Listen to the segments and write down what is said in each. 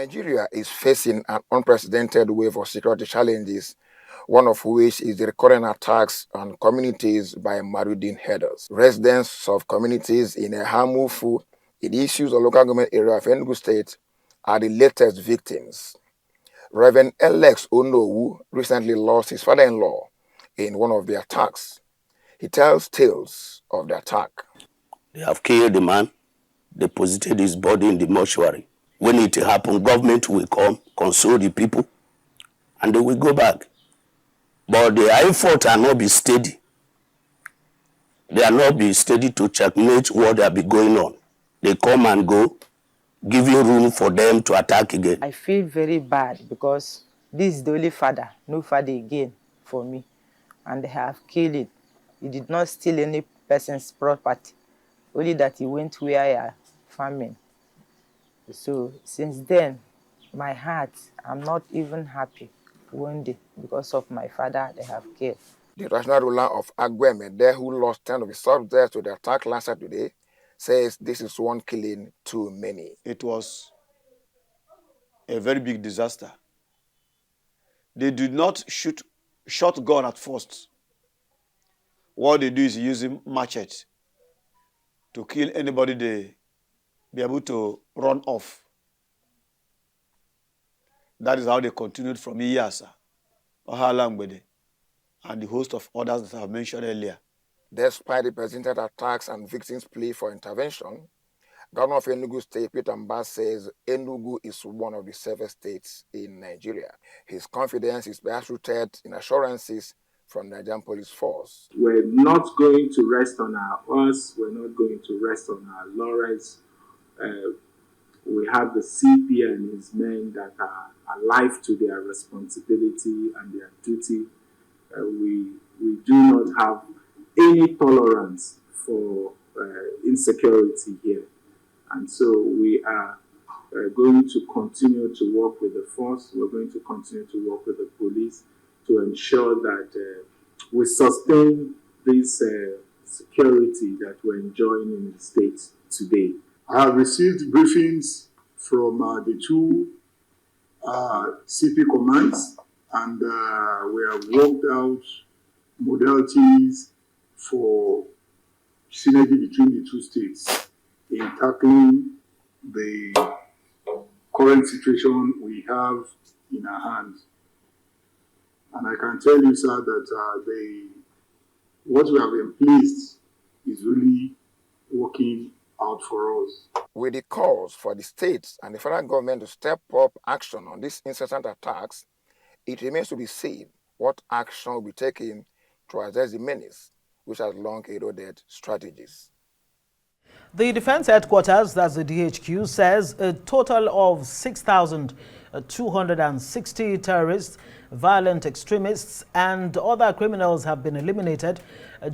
Nigeria is facing an unprecedented wave of security challenges, one of which is the recurrent attacks on communities by Marudin headers. Residents of communities in Eha-Mufu, in the issues of local government area of Enugu State, are the latest victims. Reverend Alex Onowu recently lost his father-in-law in one of the attacks. He tells tales of the attack. They have killed the man, deposited his body in the mortuary. When it happened, government will come, console the people, and they will go back. But the effort are not be steady. They are not be steady to checkmate what they be going on. They come and go, giving room for them to attack again. I feel very bad because this is the only father, no father again for me. And they have killed it. He did not steal any person's property, only that he went where I are farming. So since then, my heart, I'm not even happy one day because of my father they have killed. The traditional ruler of Agwemede, who lost 10 of his soldiers to the attack last Saturday, says this is one killing too many. It was a very big disaster. They did not shoot shotgun at first. What they do is using machete to kill anybody they be able to run off. That is how they continued from Iyasa, Ohalangbede, and the host of others that I have mentioned earlier. Despite the presented attacks and victims' plea for intervention, Governor of Enugu State, Peter Mbah, says Enugu is one of the safest states in Nigeria. His confidence is best rooted in assurances from the Nigerian police force. We're not going to rest on our horse. We're not going to rest on our laurels. We have the CP and his men that are alive to their responsibility and their duty. We do not have any tolerance for insecurity here. And so we are going to continue to work with the force. We're going to continue to work with the police to ensure that we sustain this security that we're enjoying in the state today. I have received briefings from the two CP commands, and we have worked out modalities for synergy between the two states in tackling the current situation we have in our hands. And I can tell you, sir, that what we have in place is really working out for us. With the calls for the states and the federal government to step up action on these incessant attacks, it remains to be seen what action will be taken to address the menace, which has long eroded strategies. The Defense Headquarters, that's the DHQ, says a total of 6,260 terrorists, violent extremists, and other criminals have been eliminated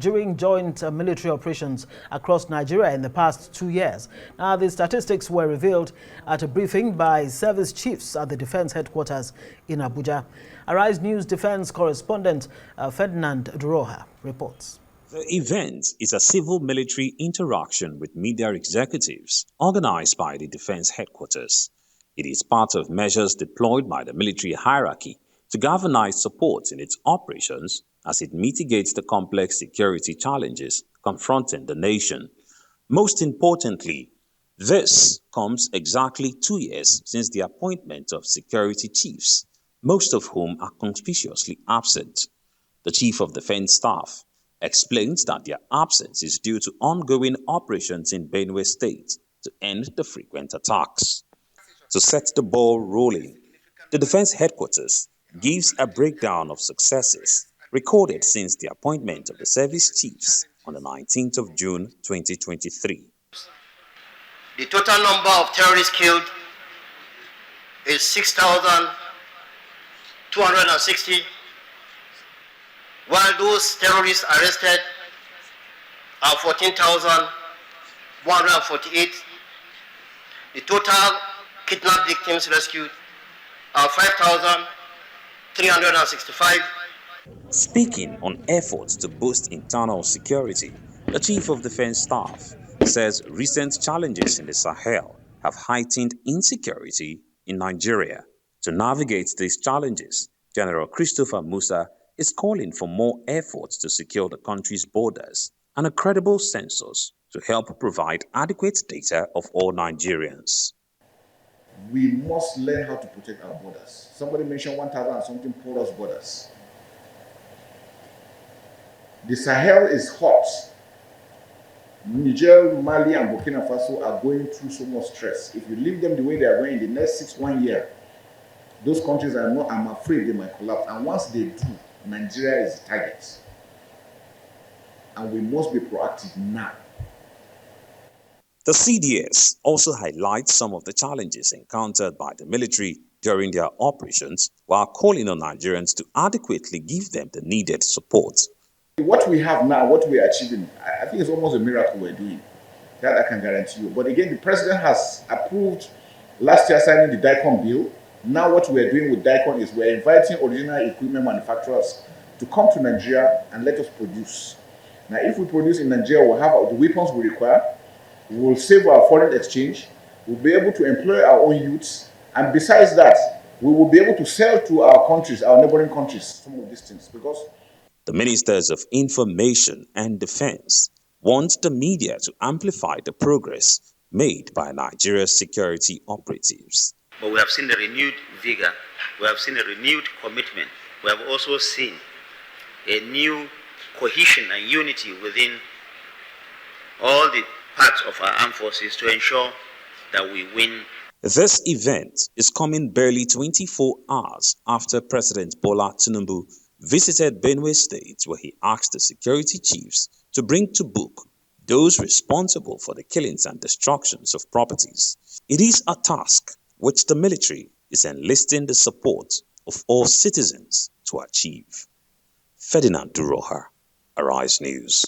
during joint military operations across Nigeria in the past 2 years. Now, the statistics were revealed at a briefing by service chiefs at the Defense Headquarters in Abuja. Arise News Defense correspondent Ferdinand Duroha reports. The event is a civil-military interaction with media executives organized by the Defense Headquarters. It is part of measures deployed by the military hierarchy to galvanize support in its operations as it mitigates the complex security challenges confronting the nation. Most importantly, this comes exactly 2 years since the appointment of security chiefs, most of whom are conspicuously absent. The Chief of Defense Staff explains that their absence is due to ongoing operations in Benue State to end the frequent attacks. To set the ball rolling, the Defense Headquarters gives a breakdown of successes recorded since the appointment of the service chiefs on the 19th of June 2023. The total number of terrorists killed is 6,260, while those terrorists arrested are 14,148. The total kidnapped victims rescued are 5,365. Speaking on efforts to boost internal security, the Chief of Defense Staff says recent challenges in the Sahel have heightened insecurity in Nigeria. To navigate these challenges, General Christopher Musa is calling for more efforts to secure the country's borders and a credible census to help provide adequate data of all Nigerians. We must learn how to protect our borders. Somebody mentioned 1,000 and something porous borders. The Sahel is hot. Niger, Mali, and Burkina Faso are going through so much stress. If you leave them the way they are going in the next 1 year, those countries are not, I'm afraid they might collapse. And once they do, Nigeria is the target. And we must be proactive now. The CDS also highlights some of the challenges encountered by the military during their operations, while calling on Nigerians to adequately give them the needed support. What we have now, what we are achieving, I think it's almost a miracle we're doing. That I can guarantee you. But again, the president has approved last year signing the DICON bill. Now what we're doing with DICON is we're inviting original equipment manufacturers to come to Nigeria and let us produce. Now, if we produce in Nigeria, we'll have the weapons we require. We will save our foreign exchange. We'll be able to employ our own youths. And besides that, we will be able to sell to our countries, our neighboring countries, some of these things. Because the Ministers of Information and Defense want the media to amplify the progress made by Nigeria's security operatives. But we have seen a renewed vigor, we have seen a renewed commitment, we have also seen a new cohesion and unity within all the parts of our armed forces to ensure that we win. This event is coming barely 24 hours after President Bola Tinubu visited Benue State, where he asked the security chiefs to bring to book those responsible for the killings and destructions of properties. It is a task which the military is enlisting the support of all citizens to achieve. Ferdinand Duroha, Arise News.